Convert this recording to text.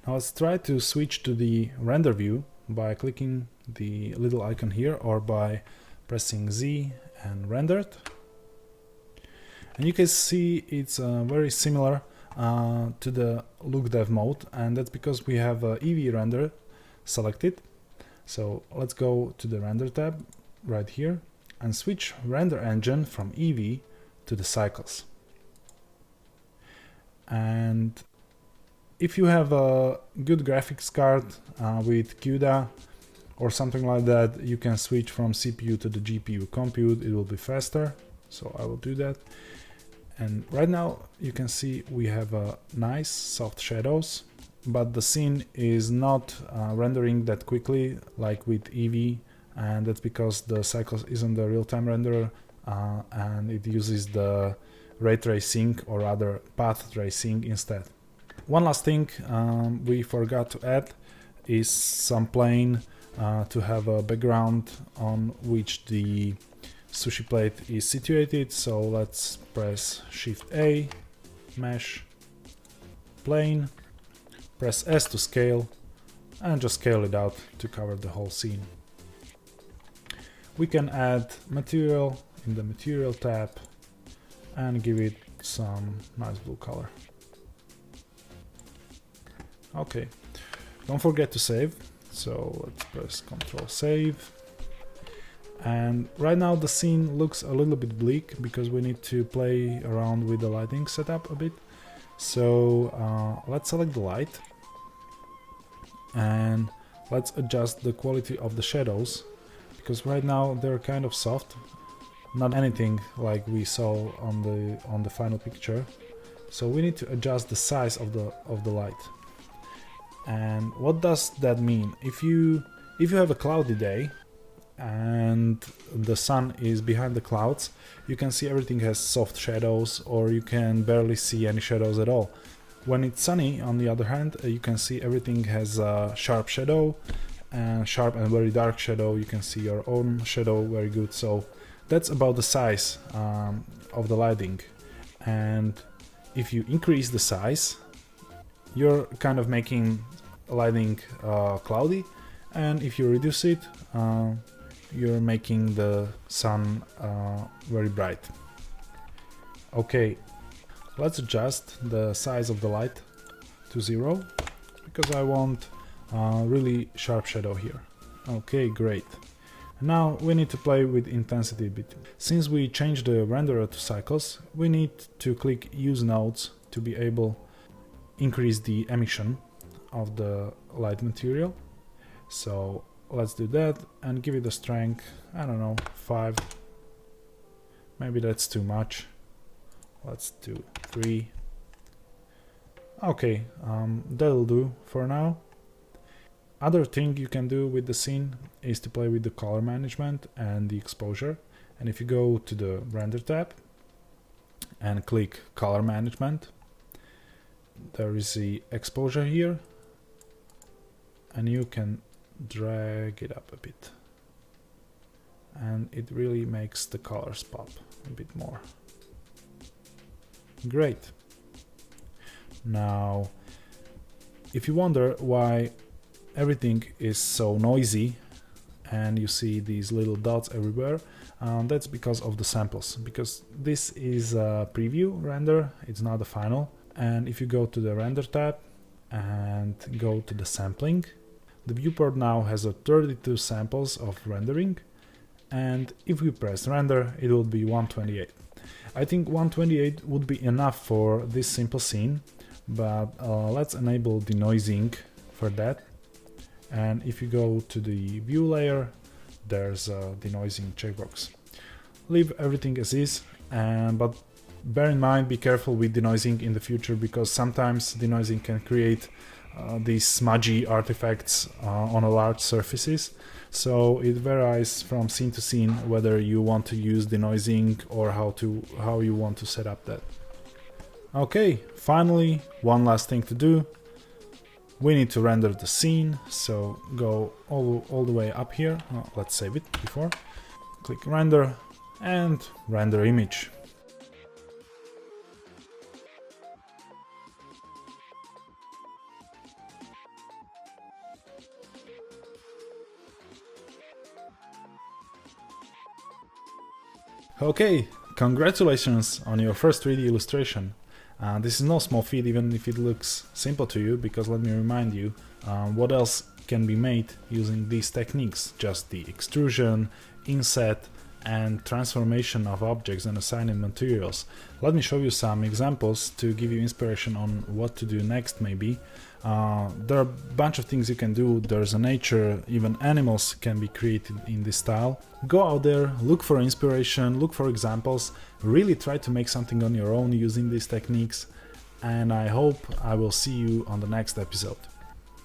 Now let's try to switch to the render view by clicking the little icon here or by pressing Z and render it. And you can see it's very similar to the look dev mode, and that's because we have Eevee render selected. So let's go to the render tab right here and switch render engine from Eevee to the cycles. And if you have a good graphics card with CUDA or something like that, you can switch from CPU to the GPU compute. It will be faster, so I will do that. And right now you can see we have nice soft shadows, but the scene is not rendering that quickly like with Eevee, and that's because the cycles isn't the real-time renderer and it uses the ray tracing, or rather path tracing, instead. One last thing we forgot to add is some plane to have a background on which the sushi plate is situated. So let's press Shift A, mesh, plane, press S to scale, and just scale it out to cover the whole scene. We can add material in the material tab and give it some nice blue color. Okay, don't forget to save. So let's press Ctrl Save. And right now the scene looks a little bit bleak because we need to play around with the lighting setup a bit. So let's select the light and let's adjust the quality of the shadows, because right now they're kind of soft, not anything like we saw on the final picture. So we need to adjust the size of the light. And what does that mean? If you have a cloudy day and the sun is behind the clouds, you can see everything has soft shadows, or you can barely see any shadows at all. When it's sunny, on the other hand, you can see everything has a sharp shadow, and sharp and very dark shadow. You can see your own shadow very good. So that's about the size of the lighting. And if you increase the size, you're kind of making lighting cloudy, and if you reduce it, you're making the sun very bright. Okay, let's adjust the size of the light to 0 because I want really sharp shadow here. Okay, great. Now we need to play with intensity a bit. Since we changed the renderer to cycles, we need to click Use Nodes to be able to increase the emission of the light material. So let's do that and give it a strength, I don't know, 5. Maybe that's too much. Let's do 3. Okay, that'll do for now. Other thing you can do with the scene is to play with the color management and the exposure. And if you go to the render tab and click color management, there is the exposure here, and you can drag it up a bit, and it really makes the colors pop a bit more. Great. Now, if you wonder why everything is so noisy and you see these little dots everywhere, that's because of the samples, because this is a preview render, it's not the final. And if you go to the render tab and go to the sampling, the viewport now has a 32 samples of rendering, and if we press render, it will be 128. I think 128 would be enough for this simple scene, but let's enable denoising for that. And if you go to the view layer, there's a denoising checkbox. Leave everything as is, but bear in mind, be careful with denoising in the future, because sometimes denoising can create these smudgy artifacts on a large surfaces. So it varies from scene to scene whether you want to use denoising or how you want to set up that. Okay, finally, one last thing to do. We need to render the scene, so go all the way up here. Let's save it before. Click render and render image. Okay, congratulations on your first 3D illustration. This is no small feat, even if it looks simple to you, because let me remind you what else can be made using these techniques. Just the extrusion, inset and transformation of objects and assigning materials. Let me show you some examples to give you inspiration on what to do next maybe. There are a bunch of things you can do. There's a nature, even animals can be created in this style. Go out there, look for inspiration, look for examples, really try to make something on your own using these techniques, and I hope I will see you on the next episode.